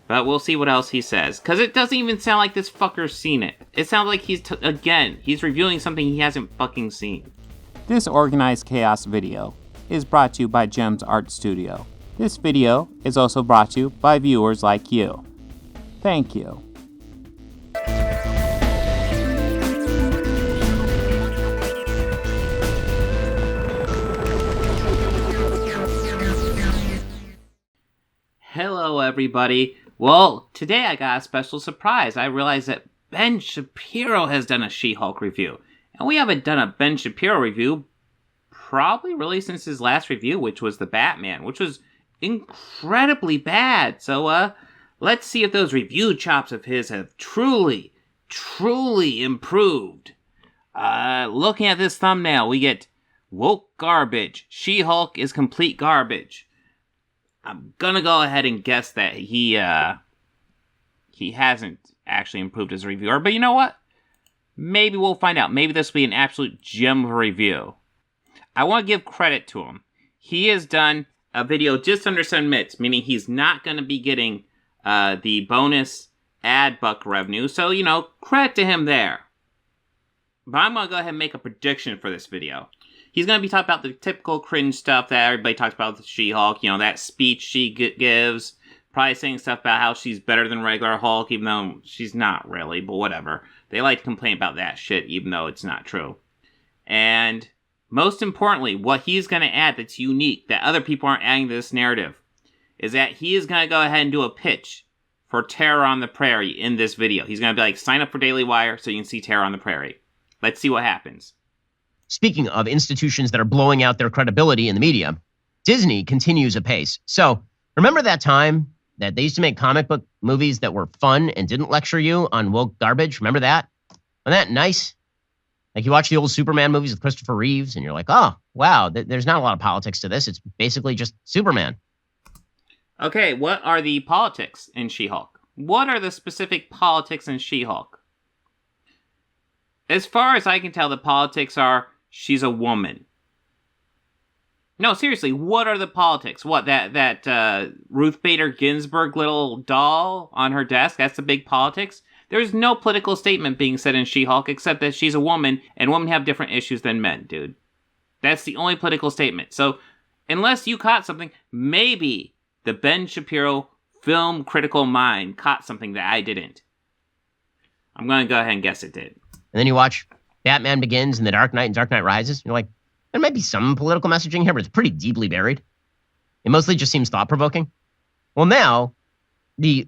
But we'll see what else he says. Because it doesn't even sound like this fucker's seen it. It sounds like he's reviewing something he hasn't fucking seen. This Organized Chaos video is brought to you by Gems Art Studio. This video is also brought to you by viewers like you. Thank you. Hello, everybody. Well, today I got a special surprise. I realized that Ben Shapiro has done a She-Hulk review. And we haven't done a Ben Shapiro review probably really since his last review, which was the Batman, which was incredibly bad. So, let's see if those review chops of his have truly improved. Looking at this thumbnail, we get woke garbage. She-Hulk is complete garbage. I'm gonna go ahead and guess that he hasn't actually improved as a reviewer, but you know what? Maybe we'll find out. Maybe this will be an absolute gem of a review. I want to give credit to him. He has done a video just under 7 minutes, meaning he's not going to be getting the bonus ad buck revenue, so, credit to him there. But I'm going to go ahead and make a prediction for this video. He's going to be talking about the typical cringe stuff that everybody talks about with She-Hulk. That speech she gives. Probably saying stuff about how she's better than regular Hulk, even though she's not really, but whatever. They like to complain about that shit, even though it's not true. And most importantly, what he's going to add that's unique, that other people aren't adding to this narrative, is that he is going to go ahead and do a pitch for Terror on the Prairie in this video. He's going to be like, sign up for Daily Wire so you can see Terror on the Prairie. Let's see what happens. Speaking of institutions that are blowing out their credibility in the media, Disney continues apace. So, remember that time that they used to make comic book movies that were fun and didn't lecture you on woke garbage? Remember that? Wasn't that nice? Like you watch the old Superman movies with Christopher Reeves and you're like, oh, wow, there's not a lot of politics to this. It's basically just Superman. Okay, what are the politics in She-Hulk? What are the specific politics in She-Hulk? As far as I can tell, the politics are she's a woman. No, seriously, what are the politics? What, that Ruth Bader Ginsburg little doll on her desk? That's the big politics? There's no political statement being said in She-Hulk except that she's a woman, and women have different issues than men, dude. That's the only political statement. So, unless you caught something, maybe the Ben Shapiro film critical mind caught something that I didn't. I'm going to go ahead and guess it did. And then you watch Batman Begins and The Dark Knight and Dark Knight Rises. You're like, there might be some political messaging here, but it's pretty deeply buried. It mostly just seems thought-provoking. Well, now, the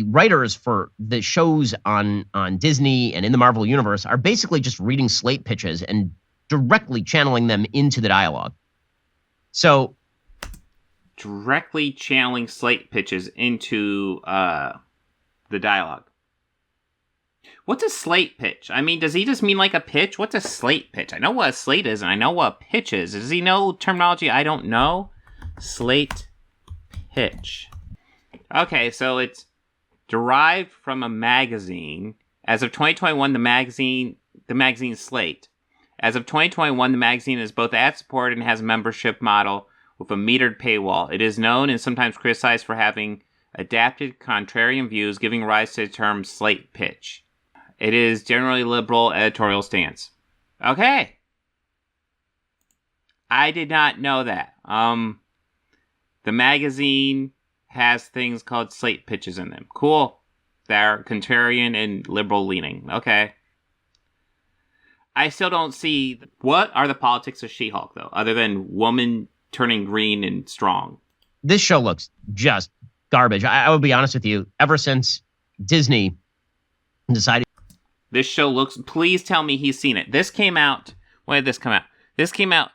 writers for the shows on Disney and in the Marvel Universe are basically just reading slate pitches and directly channeling them into the dialogue. So, directly channeling slate pitches into the dialogue. What's a slate pitch? I mean, does he just mean like a pitch? What's a slate pitch? I know what a slate is, and I know what a pitch is. Does he know terminology I don't know? Slate pitch. Okay, so it's derived from a magazine. As of 2021, the magazine Slate. As of 2021, the magazine is both ad-supported and has a membership model with a metered paywall. It is known and sometimes criticized for having adapted contrarian views, giving rise to the term slate pitch. It is generally liberal editorial stance. Okay. I did not know that. The magazine has things called slate pitches in them. Cool. They're contrarian and liberal leaning. Okay. I still don't see what are the politics of She-Hulk, though, other than woman turning green and strong. This show looks just garbage. I will be honest with you. Ever since Disney decided... This show looks... Please tell me he's seen it. This came out... When did this come out? This came out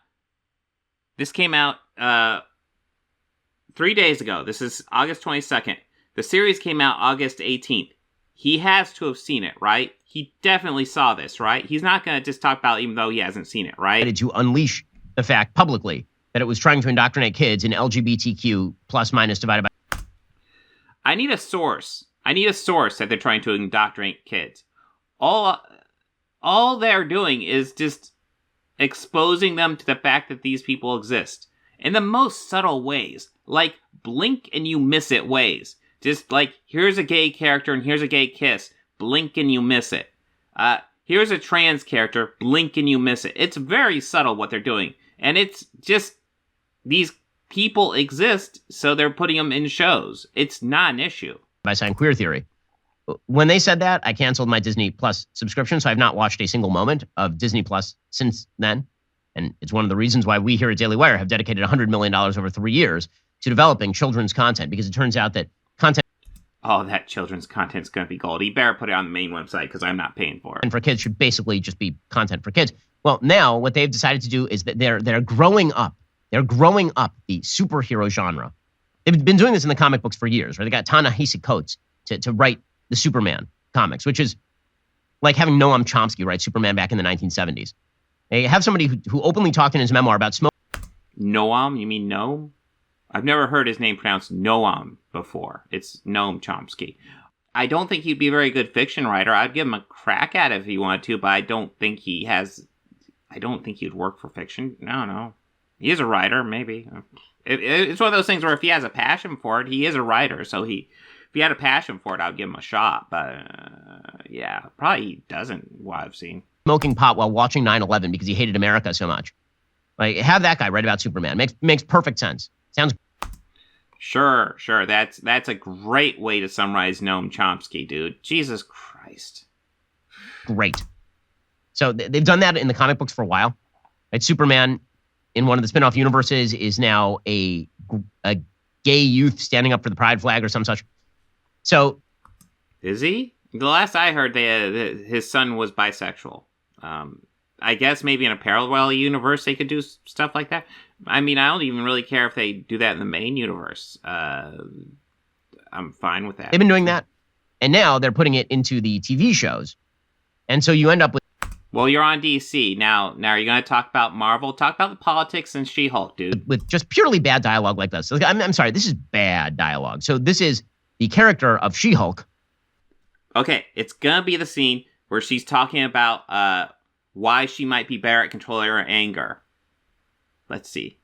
3 days ago. This is August 22nd. The series came out August 18th. He has to have seen it, right? He definitely saw this, right? He's not going to just talk about it even though he hasn't seen it, right? To unleash the fact publicly that it was trying to indoctrinate kids in LGBTQ plus minus divided by... I need a source. That they're trying to indoctrinate kids. All they're doing is just exposing them to the fact that these people exist in the most subtle ways, like blink and you miss it ways. Just like, here's a gay character and here's a gay kiss. Blink and you miss it. Here's a trans character. Blink and you miss it. It's very subtle what they're doing. And it's just, these people exist, so they're putting them in shows. It's not an issue. By saying queer theory. When they said that, I canceled my Disney Plus subscription, so I've not watched a single moment of Disney Plus since then. And it's one of the reasons why we here at Daily Wire have dedicated $100 million over 3 years to developing children's content, because it turns out that content... Oh, that children's content's going to be gold. You better put it on the main website, because I'm not paying for it. And for kids should basically just be content for kids. Well, now what they've decided to do is that they're growing up. They're growing up the superhero genre. They've been doing this in the comic books for years, right? They got Ta-Nehisi Coates to write the Superman comics, which is like having Noam Chomsky write Superman back in the 1970s. They have somebody who openly talked in his memoir about smoke. Noam? You mean Noam? I've never heard his name pronounced Noam before. It's Noam Chomsky. I don't think he'd be a very good fiction writer. I'd give him a crack at it if he wanted to, but I don't think he'd work for fiction. No. He is a writer, maybe. It's one of those things where if he has a passion for it, he is a writer. So if he had a passion for it, I'd give him a shot. But yeah, probably he doesn't, what I've seen. Smoking pot while watching 9/11 because he hated America so much. Like, have that guy write about Superman. Makes perfect sense. Sounds... Sure. That's a great way to summarize Noam Chomsky, dude. Jesus Christ. Great. So they've done that in the comic books for a while. Right? Superman, in one of the spin-off universes, is now a gay youth standing up for the pride flag or some such. So, is he? The last I heard, his son was bisexual. I guess maybe in a parallel universe they could do stuff like that. I mean, I don't even really care if they do that in the main universe. I'm fine with that. They've been doing that, and now they're putting it into the TV shows. And so you end up with... Well, you're on DC. Now are you going to talk about Marvel? Talk about the politics and She-Hulk, dude. With just purely bad dialogue like this. I'm sorry, this is bad dialogue. So this is the character of She-Hulk. Okay, it's going to be the scene where she's talking about why she might be better at controlling her anger. Let's see.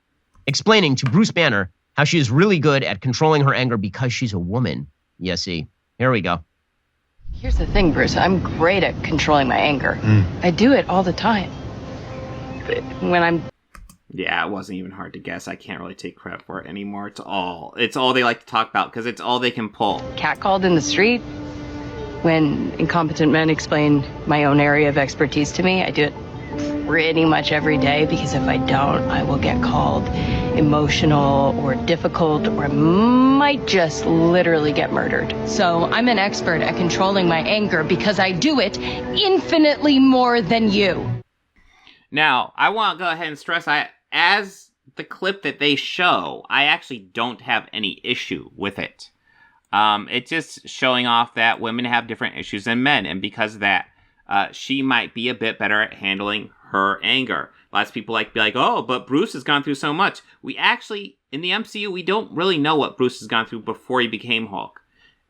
Explaining to Bruce Banner how she is really good at controlling her anger because she's a woman. You see. Here we go. Here's the thing, Bruce. I'm great at controlling my anger. I do it all the time. But when I'm... Yeah, it wasn't even hard to guess. I can't really take credit for it anymore. It's all they like to talk about because it's all they can pull. Catcalled in the street. When incompetent men explain my own area of expertise to me, I do it pretty much every day, because if I don't, I will get called emotional or difficult, or I might just literally get murdered. So I'm an expert at controlling my anger because I do it infinitely more than you. Now, I want to go ahead and stress, as the clip that they show, I actually don't have any issue with it. It's just showing off that women have different issues than men, and because of that, she might be a bit better at handling her anger. Lots of people like to be like, oh, but Bruce has gone through so much. We actually, in the MCU, we don't really know what Bruce has gone through before he became Hulk.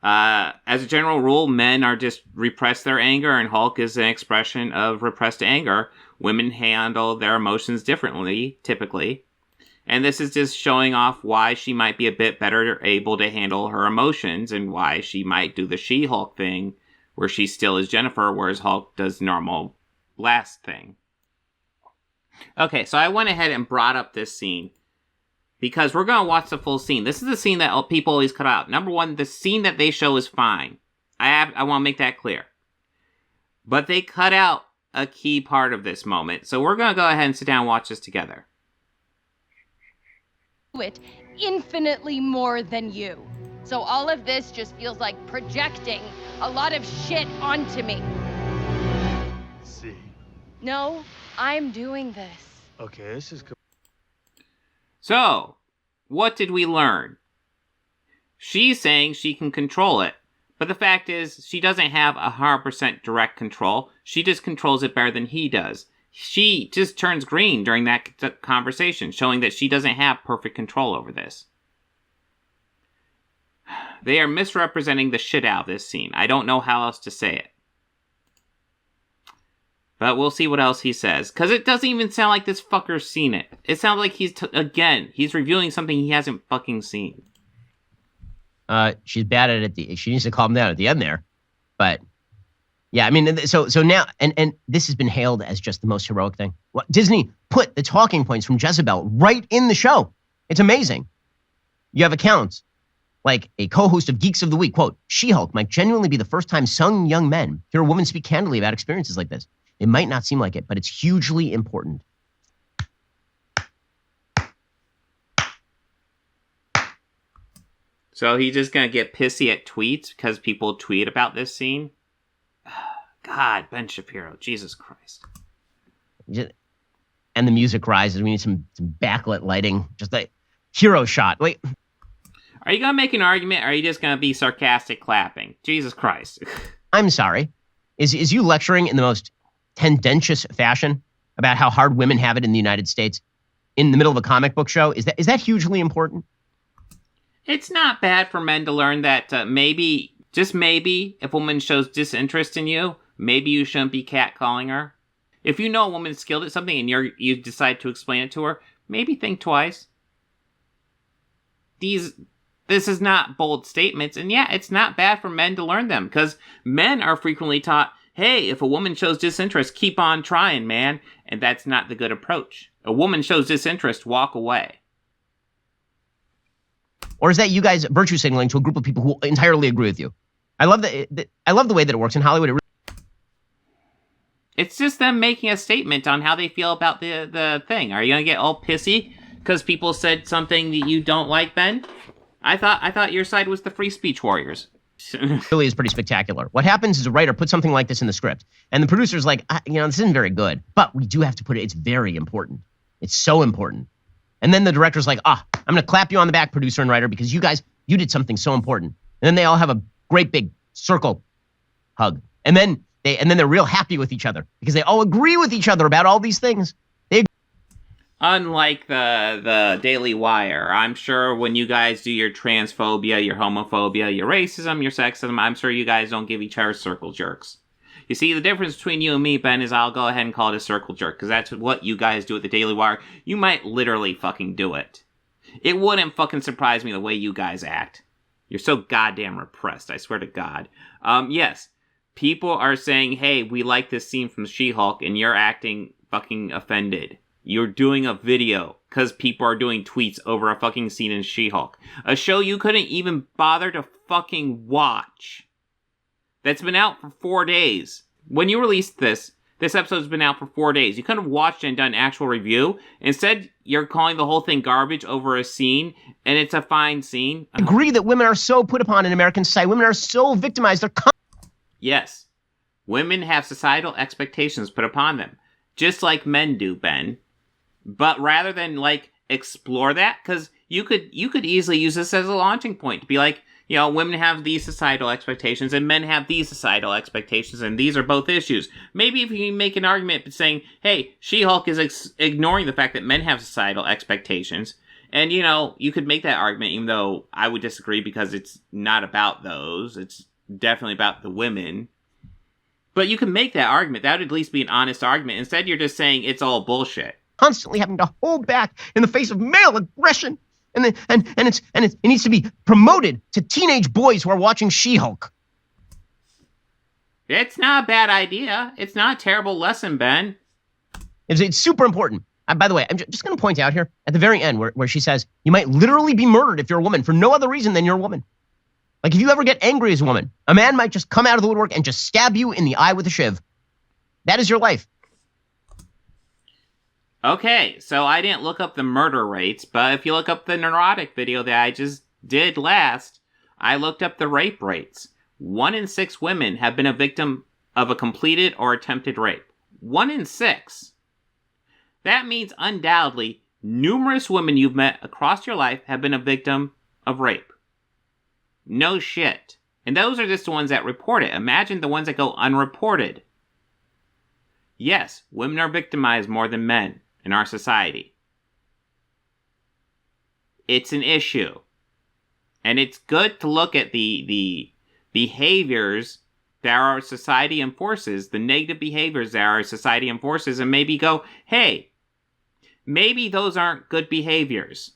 As a general rule, men are just repress their anger, and Hulk is an expression of repressed anger. Women handle their emotions differently, typically. And this is just showing off why she might be a bit better able to handle her emotions, and why she might do the She-Hulk thing, where she still is Jennifer, whereas Hulk does normal last thing. Okay, so I went ahead and brought up this scene because we're going to watch the full scene. This is the scene that people always cut out. Number one, the scene that they show is fine. I want to make that clear. But they cut out a key part of this moment. So we're going to go ahead and sit down and watch this together. It infinitely more than you. So all of this just feels like projecting a lot of shit onto me. See. No, I'm doing this. Okay, this is cool. So, what did we learn? She's saying she can control it, but the fact is she doesn't have 100% direct control. She just controls it better than he does. She just turns green during that conversation, showing that she doesn't have perfect control over this. They are misrepresenting the shit out of this scene. I don't know how else to say it. But we'll see what else he says. Because it doesn't even sound like this fucker's seen it. It sounds like he's reviewing something he hasn't fucking seen. She's bad at it. She needs to calm down at the end there. But yeah, I mean, so now, and this has been hailed as just the most heroic thing. Well, Disney put the talking points from Jezebel right in the show. It's amazing. You have accounts like a co-host of Geeks of the Week, quote, She-Hulk might genuinely be the first time some young men hear a woman speak candidly about experiences like this. It might not seem like it, but it's hugely important. So he's just going to get pissy at tweets because people tweet about this scene? God, Ben Shapiro, Jesus Christ. And the music rises. We need some backlit lighting. Just a hero shot. Wait. Are you going to make an argument, or are you just going to be sarcastic clapping? Jesus Christ. I'm sorry. Is you lecturing in the most tendentious fashion about how hard women have it in the United States in the middle of a comic book show? Is that hugely important? It's not bad for men to learn that maybe, just maybe, if a woman shows disinterest in you, maybe you shouldn't be catcalling her. If you know a woman's skilled at something and you decide to explain it to her, maybe think twice. This is not bold statements, and yeah, it's not bad for men to learn them, because men are frequently taught, hey, if a woman shows disinterest, keep on trying, man, and that's not the good approach. A woman shows disinterest, walk away. Or is that you guys virtue signaling to a group of people who entirely agree with you? I love the way that it works in Hollywood. It's just them making a statement on how they feel about the thing. Are you gonna get all pissy because people said something that you don't like, Ben? I thought your side was the free speech warriors. Really is pretty spectacular. What happens is a writer puts something like this in the script, and the producer's like, this isn't very good, but we do have to put it. It's very important. It's so important. And then the director's like, I'm going to clap you on the back, producer and writer, because you did something so important. And then they all have a great big circle hug. And then they're real happy with each other because they all agree with each other about all these things. Unlike the Daily Wire, I'm sure when you guys do your transphobia, your homophobia, your racism, your sexism, I'm sure you guys don't give each other circle jerks. You see, the difference between you and me, Ben, is I'll go ahead and call it a circle jerk, because that's what you guys do at the Daily Wire. You might literally fucking do it. It wouldn't fucking surprise me the way you guys act. You're so goddamn repressed, I swear to God. Yes, people are saying, hey, we like this scene from She-Hulk, and you're acting fucking offended. You're doing a video because people are doing tweets over a fucking scene in She-Hulk. A show you couldn't even bother to fucking watch. That's been out for 4 days. When you released this episode's been out for 4 days. You could have watched and done an actual review. Instead, you're calling the whole thing garbage over a scene, and it's a fine scene. I agree that women are so put upon in American society. Women are so victimized. Yes. Women have societal expectations put upon them. Just like men do, Ben. But rather than, explore that, because you could easily use this as a launching point to be like, women have these societal expectations and men have these societal expectations, and these are both issues. Maybe if you make an argument saying, hey, She-Hulk is ignoring the fact that men have societal expectations, and, you could make that argument, even though I would disagree because it's not about those. It's definitely about the women. But you can make that argument. That would at least be an honest argument. Instead, you're just saying it's all bullshit. Constantly having to hold back in the face of male aggression. And it needs to be promoted to teenage boys who are watching She-Hulk. It's not a bad idea. It's not a terrible lesson, Ben. It's super important. By the way, I'm just going to point out here at the very end where she says, you might literally be murdered if you're a woman for no other reason than you're a woman. Like if you ever get angry as a woman, a man might just come out of the woodwork and just stab you in the eye with a shiv. That is your life. Okay, so I didn't look up the murder rates, but if you look up the neurotic video that I just did last, I looked up the rape rates. 1 in 6 women have been a victim of a completed or attempted rape. 1 in 6. That means undoubtedly numerous women you've met across your life have been a victim of rape. No shit. And those are just the ones that report it. Imagine the ones that go unreported. Yes, women are victimized more than men in our society. It's an issue. And it's good to look at the behaviors that our society enforces, the negative behaviors that our society enforces, and maybe go, hey, maybe those aren't good behaviors.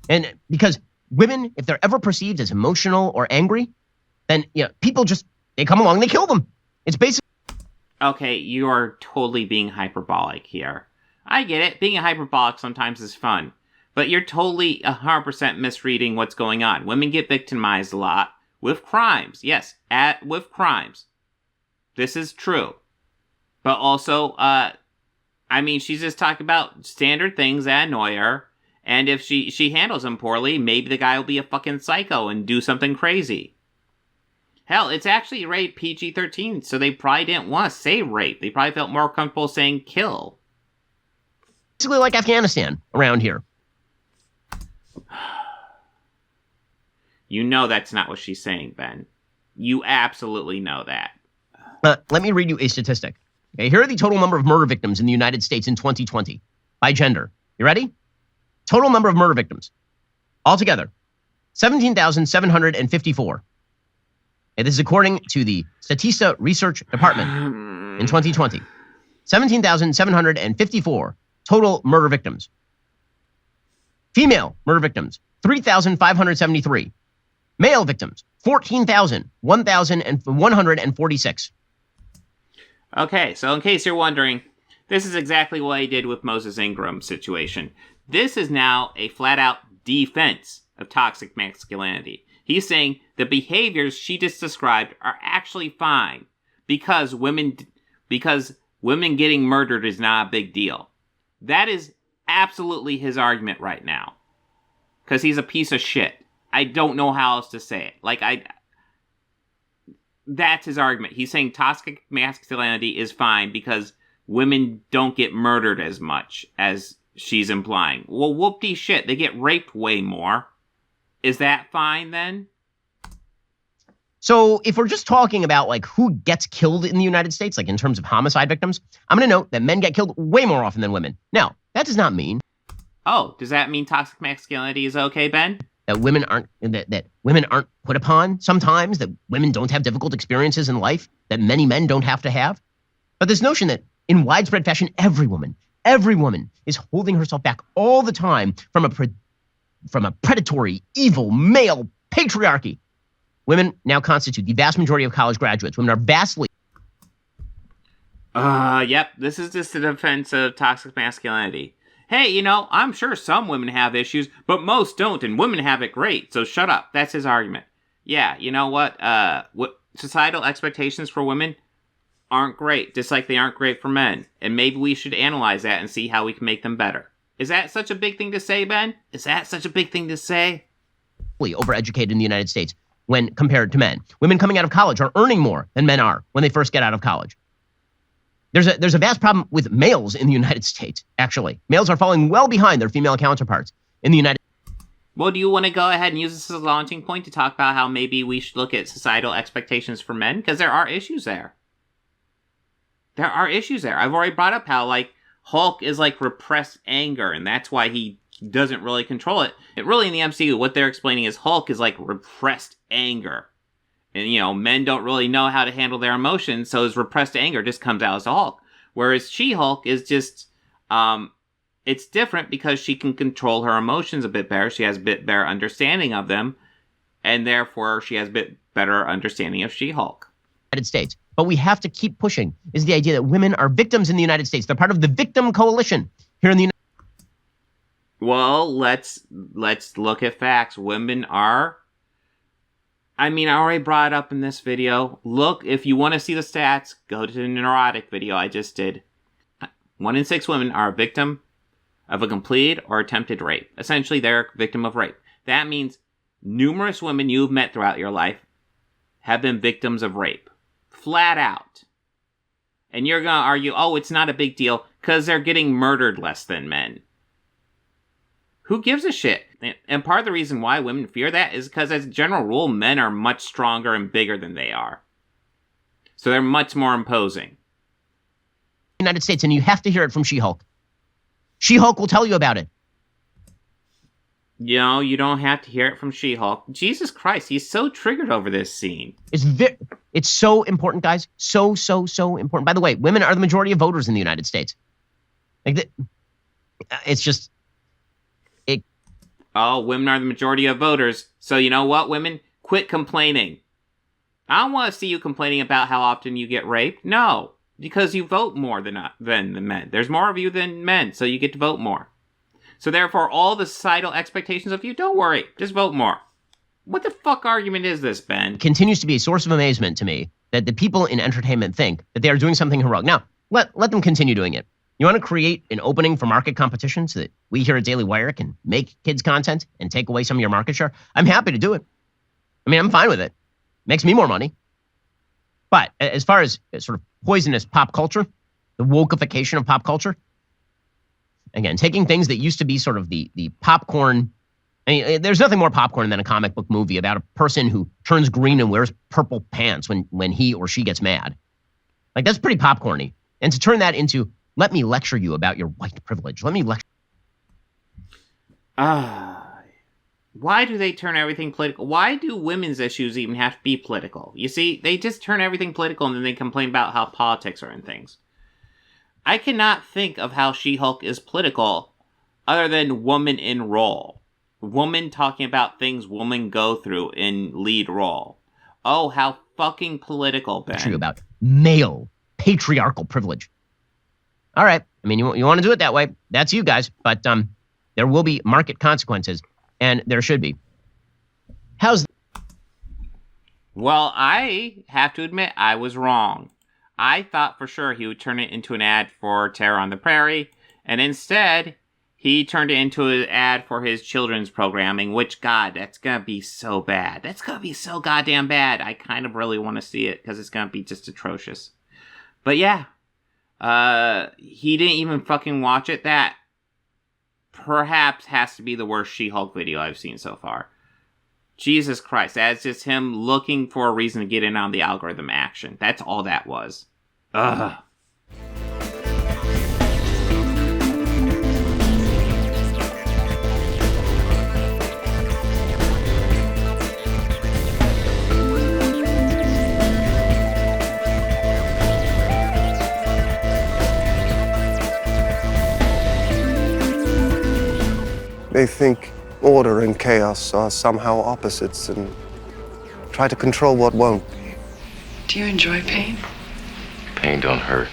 And because women, if they're ever perceived as emotional or angry, then people they come along and they kill them. It's basically Okay, you are totally being hyperbolic here. I get it. Being hyperbolic sometimes is fun. But you're totally 100% misreading what's going on. Women get victimized a lot with crimes. Yes, with crimes. This is true. But also, she's just talking about standard things that annoy her. And if she handles them poorly, maybe the guy will be a fucking psycho and do something crazy. Hell, it's actually rated PG-13, so they probably didn't want to say rape. They probably felt more comfortable saying kill. basically like Afghanistan around here. You know that's not what she's saying, Ben. You absolutely know that. Let me read you a statistic. Okay, here are the total number of murder victims in the United States in 2020 by gender. You ready? Total number of murder victims. Altogether, 17,754. And this is according to the Statista Research Department in 2020. 17,754 total murder victims. Female murder victims, 3,573. Male victims, 1,146. Okay, so in case you're wondering, this is exactly what I did with Moses Ingram's situation. This is now a flat-out defense of toxic masculinity. He's saying the behaviors she just described are actually fine because women getting murdered is not a big deal. That is absolutely his argument right now. Because he's a piece of shit. I don't know how else to say it. That's his argument. He's saying toxic masculinity is fine because women don't get murdered as much as she's implying. Well, whoop-de shit. They get raped way more. Is that fine then? So if we're just talking about who gets killed in the United States, in terms of homicide victims, I'm going to note that men get killed way more often than women. Now, that does not mean. Oh, does that mean toxic masculinity is okay, Ben? That women aren't put upon sometimes, that women don't have difficult experiences in life that many men don't have to have. But this notion that in widespread fashion, every woman is holding herself back all the time from a predatory, evil, male patriarchy. Women now constitute the vast majority of college graduates. Women are vastly. Yep, this is just a defense of toxic masculinity. Hey, I'm sure some women have issues, but most don't, and women have it great, so shut up. That's his argument. Yeah, you know what? Societal expectations for women aren't great, just like they aren't great for men. And maybe we should analyze that and see how we can make them better. Is that such a big thing to say, Ben? Is that such a big thing to say? Overeducated in the United States when compared to men. Women coming out of college are earning more than men are when they first get out of college. There's a vast problem with males in the United States, actually. Males are falling well behind their female counterparts in the United States. Well, do you want to go ahead and use this as a launching point to talk about how maybe we should look at societal expectations for men? Because there are issues there. I've already brought up how, Hulk is repressed anger, and that's why he doesn't really control it. Really, in the MCU, what they're explaining is Hulk is repressed anger. And, men don't really know how to handle their emotions, so his repressed anger just comes out as a Hulk. Whereas She-Hulk is just, it's different because she can control her emotions a bit better. She has a bit better understanding of them, and therefore she has a bit better understanding of She-Hulk. United States. But we have to keep pushing is the idea that women are victims in the United States. They're part of the victim coalition here in the United States. Well, let's look at facts. Women are... I already brought it up in this video. Look, if you want to see the stats, go to the neurotic video I just did. 1 in 6 women are a victim of a completed or attempted rape. Essentially, they're a victim of rape. That means numerous women you've met throughout your life have been victims of rape. Flat out. And you're going to argue, oh, it's not a big deal because they're getting murdered less than men. Who gives a shit? And part of the reason why women fear that is because, as a general rule, men are much stronger and bigger than they are. So they're much more imposing. United States, and you have to hear it from She-Hulk. She-Hulk will tell you about it. You don't have to hear it from She-Hulk. Jesus Christ, he's so triggered over this scene. It's so important, guys. So important. By the way, women are the majority of voters in the United States. It's just... Oh, women are the majority of voters. So you know what, women? Quit complaining. I don't want to see you complaining about how often you get raped. No, because you vote more than the men. There's more of you than men, so you get to vote more. So therefore, all the societal expectations of you, don't worry, just vote more. What the fuck argument is this, Ben? Continues to be a source of amazement to me that the people in entertainment think that they are doing something heroic. Now, let them continue doing it. You want to create an opening for market competition so that we here at Daily Wire can make kids content and take away some of your market share? I'm happy to do it. I mean, I'm fine with it. Makes me more money. But as far as sort of poisonous pop culture, the wokeification of pop culture, again, taking things that used to be sort of the popcorn. I mean, there's nothing more popcorn than a comic book movie about a person who turns green and wears purple pants when he or she gets mad. Like, that's pretty popcorny. And to turn that into, let me lecture you about your white privilege. Let me lecture. Why do they turn everything political? Why do women's issues even have to be political? You see, they just turn everything political and then they complain about how politics are in things. I cannot think of how She-Hulk is political other than woman in role. Woman talking about things women go through in lead role. Oh, how fucking political, Ben. Lecture you about male patriarchal privilege. All right. I mean, you want to do it that way. That's you guys. But there will be market consequences, and there should be. Well, I have to admit I was wrong. I thought for sure he would turn it into an ad for Terror on the Prairie, and instead, he turned it into an ad for his children's programming, which, God, that's gonna be so bad. That's gonna be so goddamn bad. I kind of really want to see it, because it's gonna be just atrocious. But yeah, he didn't even fucking watch it. That perhaps has to be the worst She-Hulk video I've seen so far. Jesus Christ, that's just him looking for a reason to get in on the algorithm action. That's all that was. Ugh. They think order and chaos are somehow opposites and try to control what won't be. Do you enjoy pain? Pain don't hurt.